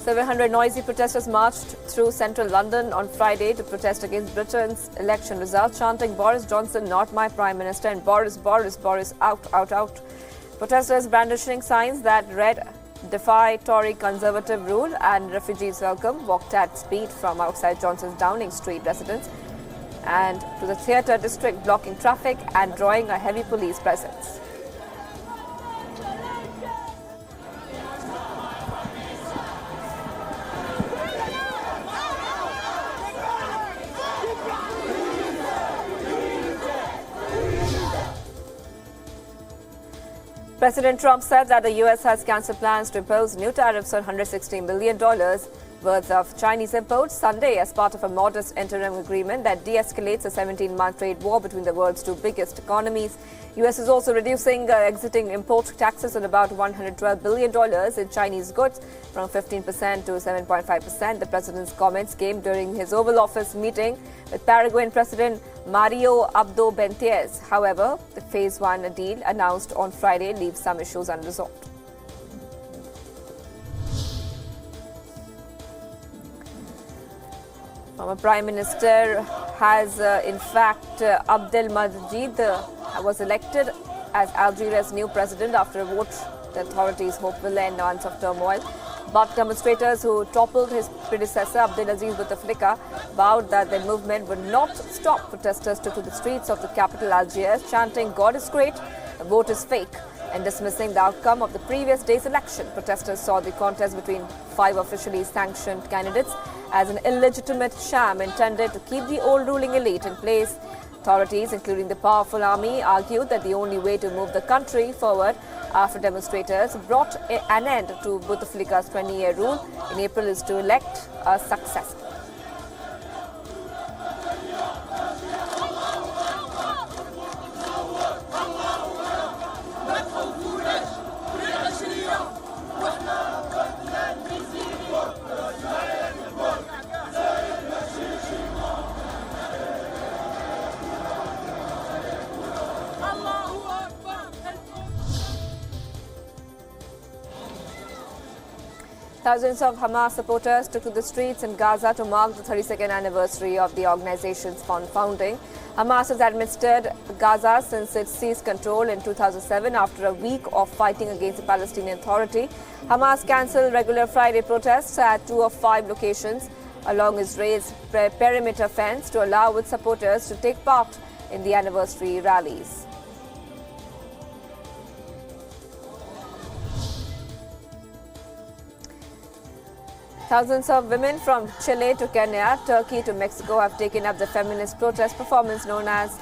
Several hundred noisy protesters marched through central London on Friday to protest against Britain's election results, chanting Boris Johnson, not my Prime Minister, and Boris, Boris, Boris, out, out, out. Protesters brandishing signs that read Defy Tory Conservative rule and refugees welcome walked at speed from outside Johnson's Downing Street residence and to the theatre district, blocking traffic and drawing a heavy police presence. President Trump said that the U.S. has cancelled plans to impose new tariffs on $160 million worth of Chinese imports Sunday as part of a modest interim agreement that de-escalates a 17-month trade war between the world's two biggest economies. U.S. is also reducing exiting import taxes on about $112 billion in Chinese goods from 15% to 7.5%. The president's comments came during his Oval Office meeting with Paraguayan President Mario Abdo Benitez. However, the Phase 1 deal announced on Friday leaves some issues unresolved. Former Prime Minister has, in fact, Abdelmadjid was elected as Algeria's new president after a vote the authorities hope will end months of turmoil. But demonstrators who toppled his predecessor, Abdelaziz Bouteflika, vowed that the movement would not stop. Protesters took to the streets of the capital, Algiers, chanting, God is great, the vote is fake, and dismissing the outcome of the previous day's election. Protesters saw the contest between 5 officially sanctioned candidates as an illegitimate sham intended to keep the old ruling elite in place. Authorities, including the powerful army, argued that the only way to move the country forward after demonstrators brought an end to Bouteflika's 20-year rule in April is to elect a successor. Thousands of Hamas supporters took to the streets in Gaza to mark the 32nd anniversary of the organization's founding. Hamas has administered Gaza since it seized control in 2007 after a week of fighting against the Palestinian Authority. Hamas cancelled regular Friday protests at 2 of 5 locations along Israel's perimeter fence to allow its supporters to take part in the anniversary rallies. Thousands of women from Chile to Kenya, Turkey to Mexico have taken up the feminist protest performance known as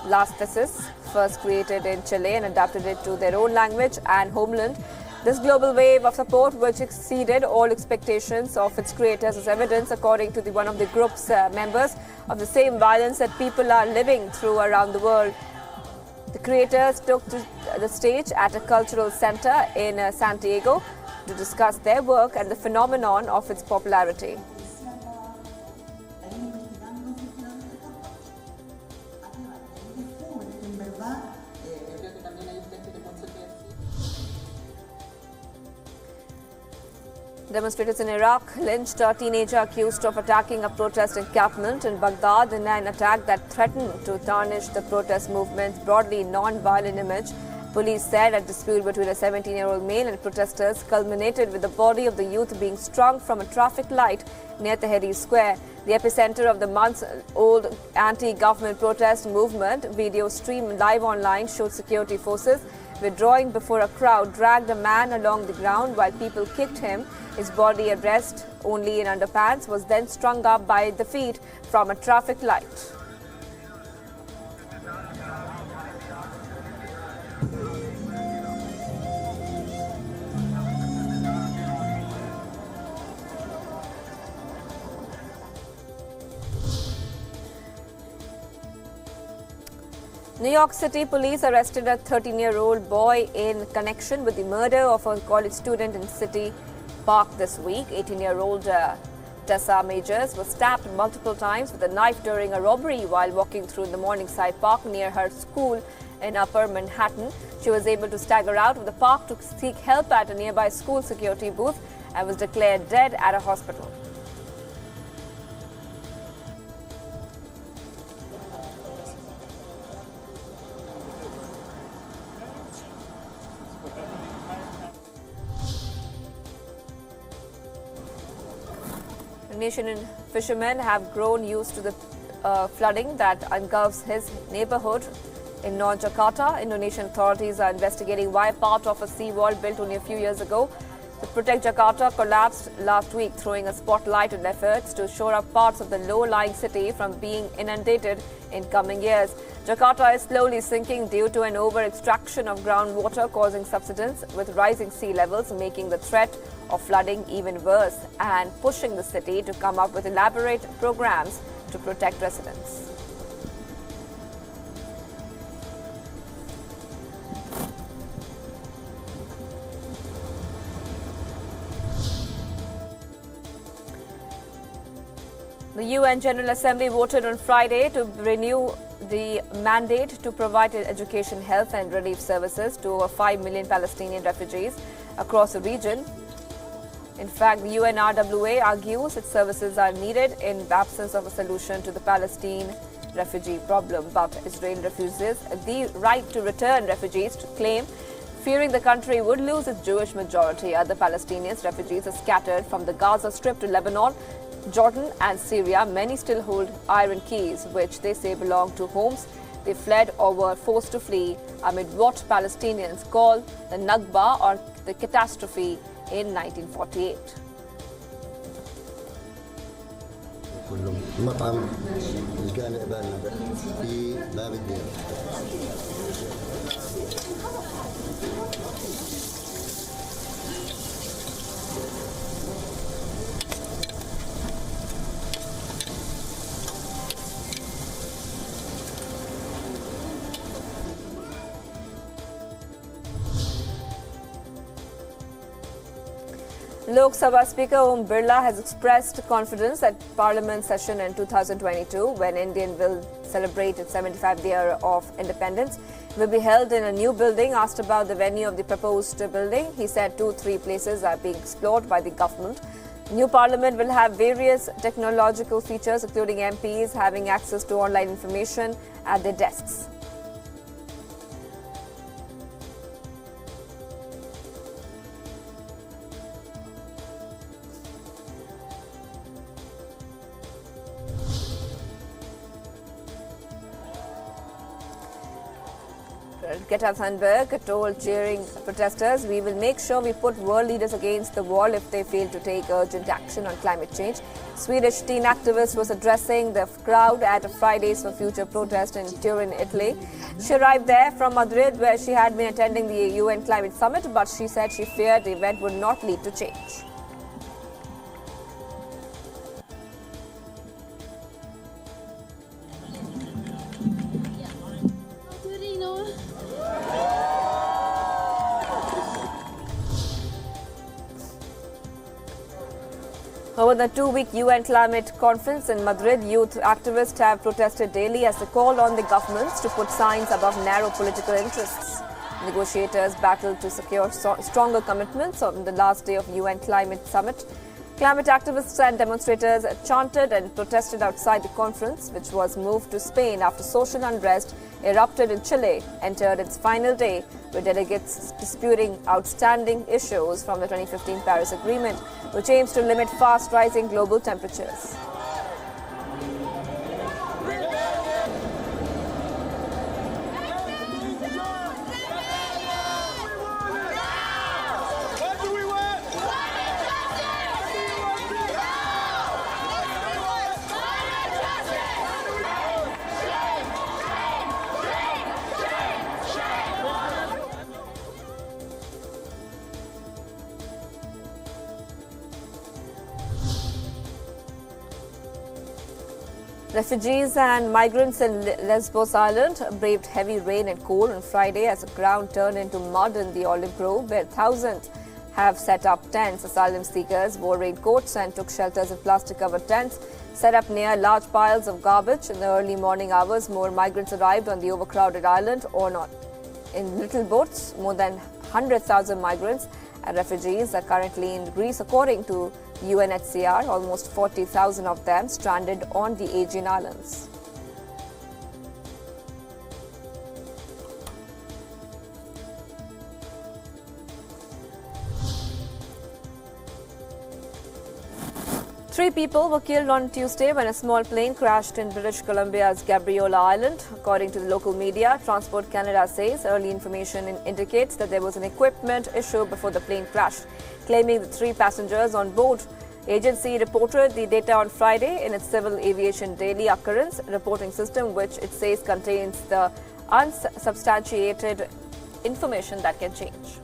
Las Tesis, first created in Chile and adapted it to their own language and homeland. This global wave of support, which exceeded all expectations of its creators, is evidence, according to one of the group's members, of the same violence that people are living through around the world. The creators took to the stage at a cultural center in Santiago to discuss their work and the phenomenon of its popularity. Demonstrators in Iraq lynched a teenager accused of attacking a protest encampment in Baghdad in an attack that threatened to tarnish the protest movement's broadly non-violent image. Police said a dispute between a 17-year-old male and protesters culminated with the body of the youth being strung from a traffic light near Tahrir Square, the epicenter of the months-old anti-government protest movement. Video streamed live online showed security forces withdrawing before a crowd dragged a man along the ground while people kicked him. His body, at rest only in underpants, was then strung up by the feet from a traffic light. New York City police arrested a 13-year-old boy in connection with the murder of a college student in City Park this week. 18-year-old Tessa Majors was stabbed multiple times with a knife during a robbery while walking through the Morningside Park near her school in Upper Manhattan. She was able to stagger out of the park to seek help at a nearby school security booth and was declared dead at a hospital. Indonesian fishermen have grown used to the flooding that engulfs his neighborhood in North Jakarta. Indonesian authorities are investigating why part of a seawall built only a few years ago to protect Jakarta collapsed last week, throwing a spotlight on efforts to shore up parts of the low-lying city from being inundated in coming years. Jakarta is slowly sinking due to an over-extraction of groundwater causing subsidence, with rising sea levels making the threat of flooding even worse and pushing the city to come up with elaborate programs to protect residents. The UN General Assembly voted on Friday to renew the mandate to provide education, health and relief services to over 5 million Palestinian refugees across the region. In fact, the UNRWA argues its services are needed in the absence of a solution to the Palestine refugee problem. But Israel refuses the right to return refugees to claim, fearing the country would lose its Jewish majority. Other Palestinian refugees are scattered from the Gaza Strip to Lebanon, Jordan and Syria. Many still hold iron keys, which they say belong to homes they fled or were forced to flee amid what Palestinians call the Nakba, or the catastrophe, in 1948. مطعم الجامع بالنا في باب الدين. Lok Sabha Speaker Om Birla has expressed confidence that Parliament session in 2022, when India will celebrate its 75th year of independence, will be held in a new building. Asked about the venue of the proposed building, he said 2-3 places are being explored by the government. New Parliament will have various technological features, including MPs having access to online information at their desks. Greta Thunberg told cheering protesters, "We will make sure we put world leaders against the wall if they fail to take urgent action on climate change." Swedish teen activist was addressing the crowd at a Fridays for Future protest in Turin, Italy. She arrived there from Madrid, where she had been attending the UN Climate Summit, but she said she feared the event would not lead to change. Over the 2-week UN climate conference in Madrid, youth activists have protested daily as they call on the governments to put science above narrow political interests. Negotiators battled to secure stronger commitments on the last day of UN climate summit. Climate activists and demonstrators chanted and protested outside the conference, which was moved to Spain after social unrest erupted in Chile, entered its final day, with delegates disputing outstanding issues from the 2015 Paris Agreement, which aims to limit fast-rising global temperatures. Refugees and migrants in Lesbos Island braved heavy rain and cold on Friday as the ground turned into mud in the olive grove, where thousands have set up tents. Asylum seekers wore raincoats and took shelters in plastic-covered tents set up near large piles of garbage. In the early morning hours, more migrants arrived on the overcrowded island or not in little boats. More than 100,000 migrants And refugees are currently in Greece, according to UNHCR, almost 40,000 of them stranded on the Aegean Islands. Three people were killed on Tuesday when a small plane crashed in British Columbia's Gabriola Island. According to the local media, Transport Canada says early information indicates that there was an equipment issue before the plane crashed, claiming the three passengers on board. Agency reported the data on Friday in its Civil Aviation Daily Occurrence reporting system, which it says contains the unsubstantiated information that can change.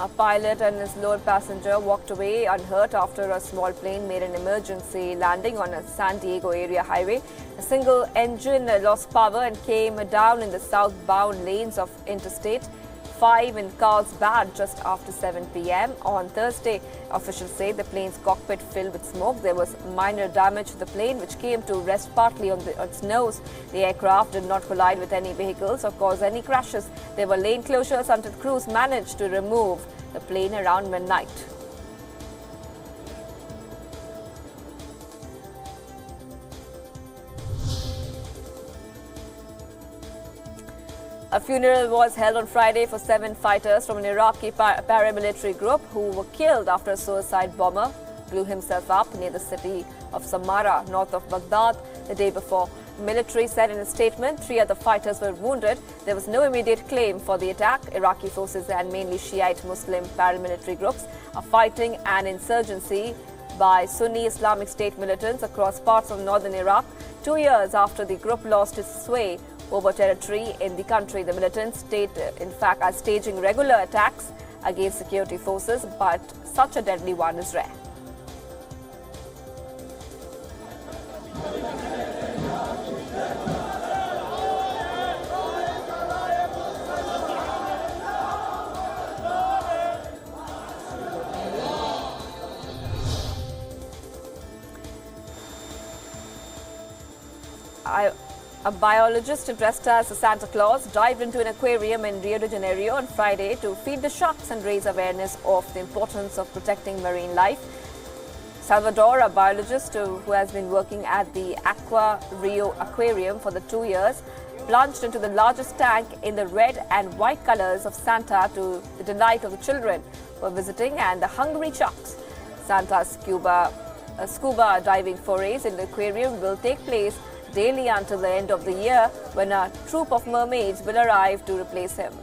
A pilot and his load passenger walked away unhurt after a small plane made an emergency landing on a San Diego area highway. A single engine lost power and came down in the southbound lanes of Interstate 5 in Carlsbad just after 7 p.m. on Thursday. Officials say the plane's cockpit filled with smoke. There was minor damage to the plane, which came to rest partly on its nose. The aircraft did not collide with any vehicles or cause any crashes. There were lane closures until crews managed to remove the plane around midnight. A funeral was held on Friday for 7 fighters from an Iraqi paramilitary group who were killed after a suicide bomber blew himself up near the city of Samarra, north of Baghdad, the day before. The military said in a statement 3 other fighters were wounded. There was no immediate claim for the attack. Iraqi forces and mainly Shiite Muslim paramilitary groups are fighting an insurgency by Sunni Islamic State militants across parts of northern Iraq 2 years after the group lost its sway over territory in the country. The militants state, in fact, are staging regular attacks against security forces, but such a deadly one is rare. A biologist dressed as Santa Claus dived into an aquarium in Rio de Janeiro on Friday to feed the sharks and raise awareness of the importance of protecting marine life. Salvador, a biologist who has been working at the Aqua Rio Aquarium for the 2 years, plunged into the largest tank in the red and white colors of Santa to the delight of the children who were visiting and the hungry sharks. Santa's scuba diving forays in the aquarium will take place daily until the end of the year, when a troop of mermaids will arrive to replace him.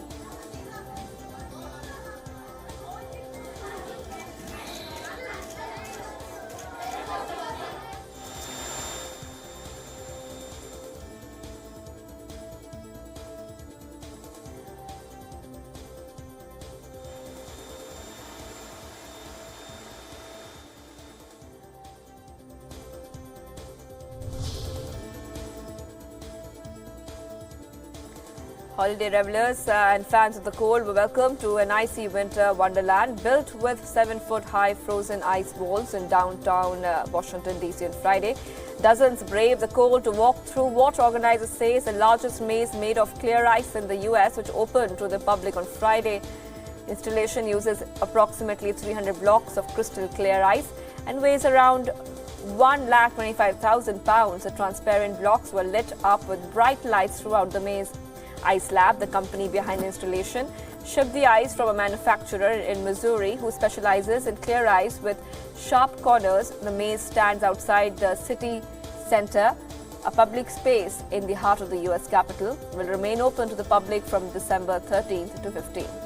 Holiday revelers and fans of the cold were welcomed to an icy winter wonderland built with 7-foot-high frozen ice walls in downtown Washington, D.C. on Friday. Dozens braved the cold to walk through what organizers say is the largest maze made of clear ice in the U.S., which opened to the public on Friday. Installation uses approximately 300 blocks of crystal clear ice and weighs around 1,25,000 pounds. The transparent blocks were lit up with bright lights throughout the maze. Ice Lab, the company behind the installation, shipped the ice from a manufacturer in Missouri who specializes in clear ice with sharp corners. The maze stands outside the city center, a public space in the heart of the U.S. Capitol. It will remain open to the public from December 13th to 15th.